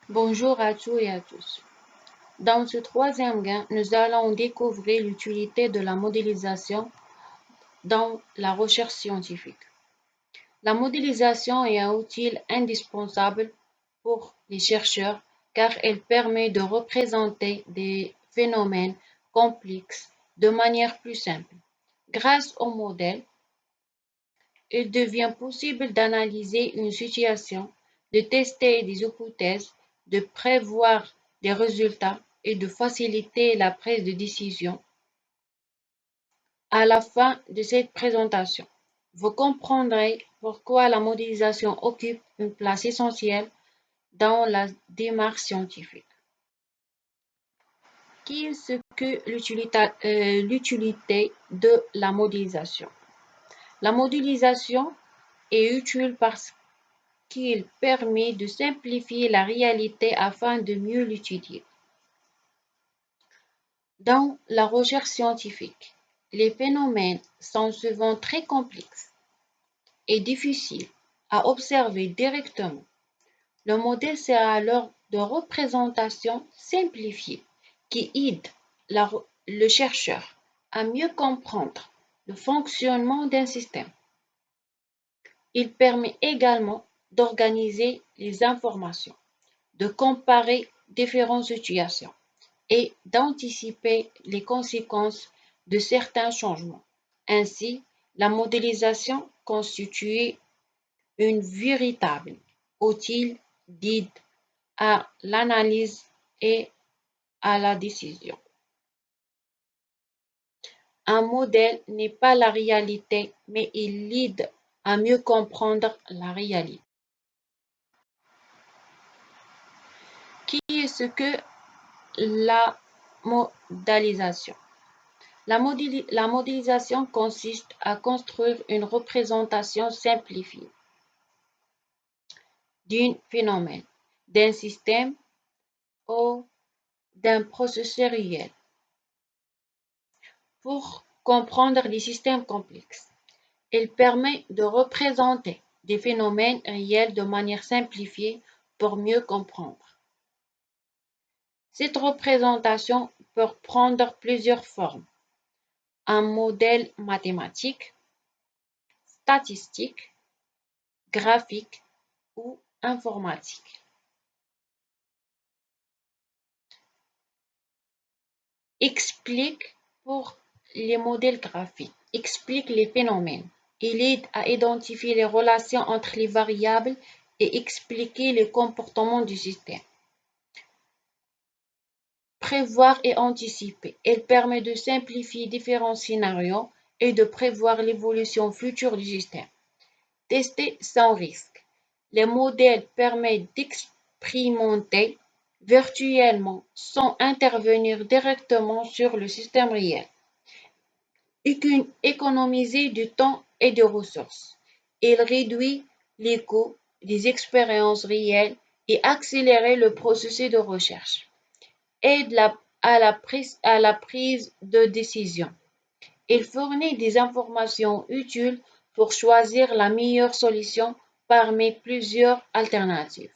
Bonjour à tous et à tous. Dans ce troisième gain, nous allons découvrir l'utilité de la modélisation dans la recherche scientifique. La modélisation est un outil indispensable pour les chercheurs car elle permet de représenter des phénomènes complexes de manière plus simple. Grâce au modèle, il devient possible d'analyser une situation, de tester des hypothèses, de prévoir des résultats et de faciliter la prise de décision. À la fin de cette présentation, vous comprendrez pourquoi la modélisation occupe une place essentielle dans la démarche scientifique. Qu'est-ce que l'utilité de la modélisation? La modélisation est utile parce qu'il permet de simplifier la réalité afin de mieux l'étudier. Dans la recherche scientifique, les phénomènes sont souvent très complexes et difficiles à observer directement. Le modèle sert alors de représentation simplifiée qui aide le chercheur à mieux comprendre le fonctionnement d'un système. Il permet également d'organiser les informations, de comparer différentes situations et d'anticiper les conséquences de certains changements. Ainsi, la modélisation constitue une véritable outil d'aide à l'analyse et à la décision. Un modèle n'est pas la réalité, mais il aide à mieux comprendre la réalité. Qu'est-ce que la modélisation? La modélisation consiste à construire une représentation simplifiée d'un phénomène, d'un système ou d'un processus réel pour comprendre des systèmes complexes. Elle permet de représenter des phénomènes réels de manière simplifiée pour mieux comprendre. Cette représentation peut prendre plusieurs formes. Un modèle mathématique, statistique, graphique ou informatique. Explique pour les modèles graphiques, explique les phénomènes. Il aide à identifier les relations entre les variables et expliquer le comportement du système. Prévoir et anticiper. Elle permet de simplifier différents scénarios et de prévoir l'évolution future du système. Tester sans risque. Les modèles permettent d'expérimenter virtuellement sans intervenir directement sur le système réel. Économiser du temps et des ressources. Il réduit les coûts des expériences réelles et accélérer le processus de recherche. Aide à la prise de décision. Il fournit des informations utiles pour choisir la meilleure solution parmi plusieurs alternatives.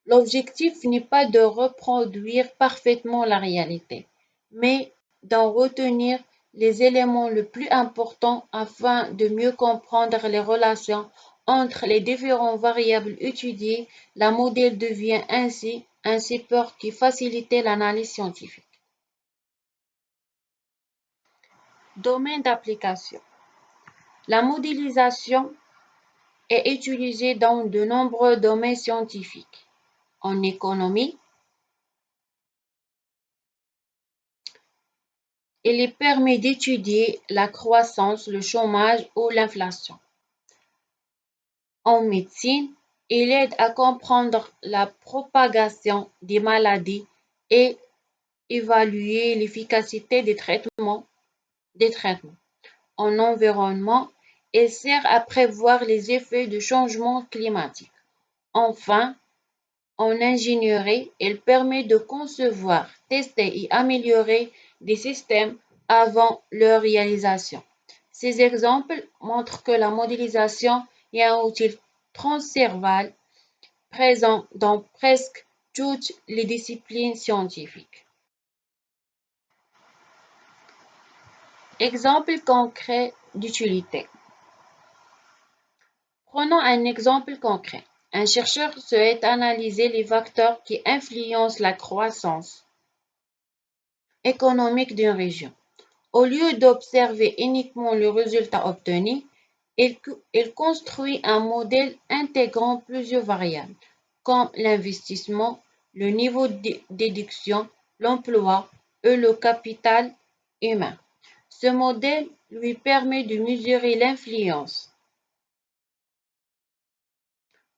L'objectif n'est pas de reproduire parfaitement la réalité, mais d'en retenir les éléments les plus importants afin de mieux comprendre les relations entre les différentes variables étudiées. La modèle devient ainsi un support qui facilite l'analyse scientifique. Domaine d'application. La modélisation est utilisée dans de nombreux domaines scientifiques. En économie, il permet d'étudier la croissance, le chômage ou l'inflation. En médecine, il aide à comprendre la propagation des maladies et évaluer l'efficacité des traitements. En environnement, il sert à prévoir les effets du changement climatique. Enfin, en ingénierie, il permet de concevoir, tester et améliorer des systèmes avant leur réalisation. Ces exemples montrent que la modélisation est un outil transversal présent dans presque toutes les disciplines scientifiques. Exemple concret d'utilité. Prenons un exemple concret. Un chercheur souhaite analyser les facteurs qui influencent la croissance économique d'une région. Au lieu d'observer uniquement le résultat obtenu, il construit un modèle intégrant plusieurs variables, comme l'investissement, le niveau de déduction, l'emploi et le capital humain. Ce modèle lui permet de mesurer l'influence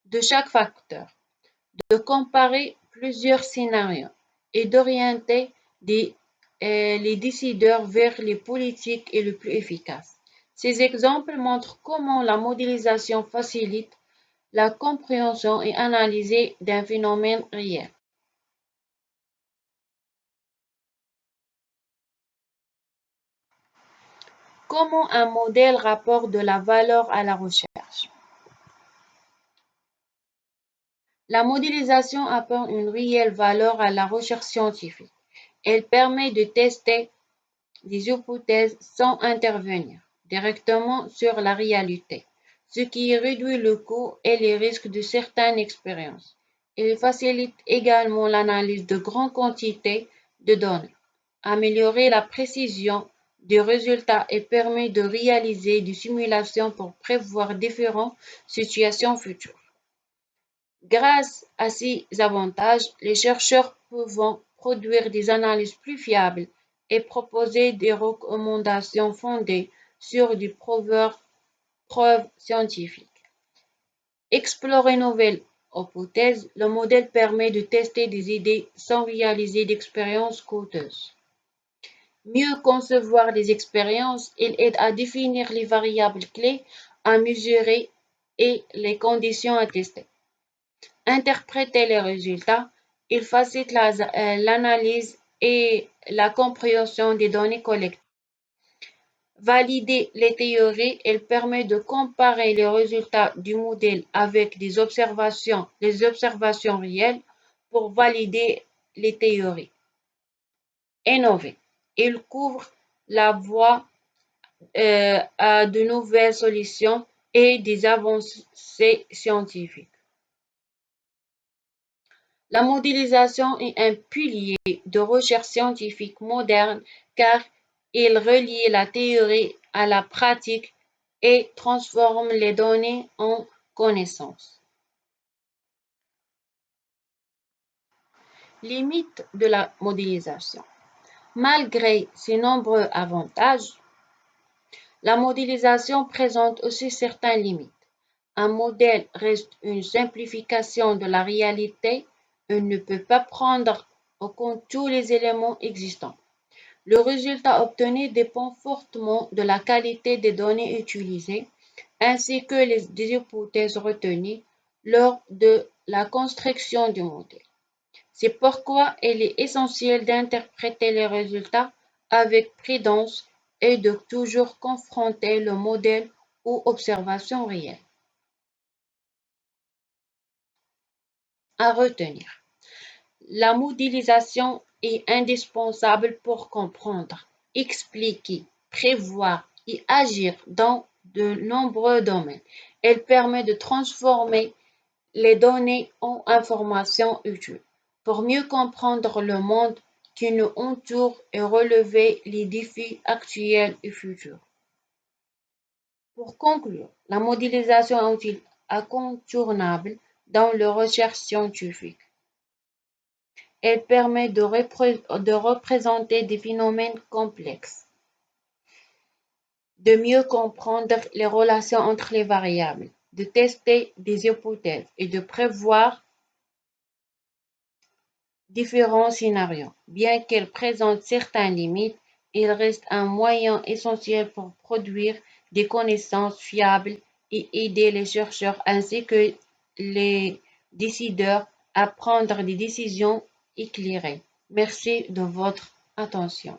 de chaque facteur, de comparer plusieurs scénarios et d'orienter les décideurs vers les politiques les plus efficaces. Ces exemples montrent comment la modélisation facilite la compréhension et analyse d'un phénomène réel. Comment un modèle rapporte de la valeur à la recherche? La modélisation apporte une réelle valeur à la recherche scientifique. Elle permet de tester des hypothèses sans intervenir directement sur la réalité, ce qui réduit le coût et les risques de certaines expériences. Il facilite également l'analyse de grandes quantités de données, améliorer la précision des résultats et permet de réaliser des simulations pour prévoir différentes situations futures. Grâce à ces avantages, les chercheurs peuvent produire des analyses plus fiables et proposer des recommandations fondées sur des preuves scientifiques. Explorer nouvelles hypothèses, le modèle permet de tester des idées sans réaliser d'expériences coûteuses. Mieux concevoir les expériences, il aide à définir les variables clés à mesurer et les conditions à tester. Interpréter les résultats, il facilite l'analyse et la compréhension des données collectées. Valider les théories, il permet de comparer les résultats du modèle avec les observations réelles pour valider les théories. Innover, il couvre la voie à de nouvelles solutions et des avancées scientifiques. La modélisation est un pilier de recherche scientifique moderne car il relie la théorie à la pratique et transforme les données en connaissances. Limites de la modélisation. Malgré ses nombreux avantages, la modélisation présente aussi certaines limites. Un modèle reste une simplification de la réalité et ne peut pas prendre en compte tous les éléments existants. Le résultat obtenu dépend fortement de la qualité des données utilisées ainsi que des hypothèses retenues lors de la construction du modèle. C'est pourquoi il est essentiel d'interpréter les résultats avec prudence et de toujours confronter le modèle aux observations réelles. À retenir. La modélisation est indispensable pour comprendre, expliquer, prévoir et agir dans de nombreux domaines. Elle permet de transformer les données en informations utiles pour mieux comprendre le monde qui nous entoure et relever les défis actuels et futurs. Pour conclure, la modélisation est un outil incontournable dans la recherche scientifique. Elle permet de représenter des phénomènes complexes, de mieux comprendre les relations entre les variables, de tester des hypothèses et de prévoir différents scénarios. Bien qu'elle présente certaines limites, il reste un moyen essentiel pour produire des connaissances fiables et aider les chercheurs ainsi que les décideurs à prendre des décisions éclairées. Merci de votre attention.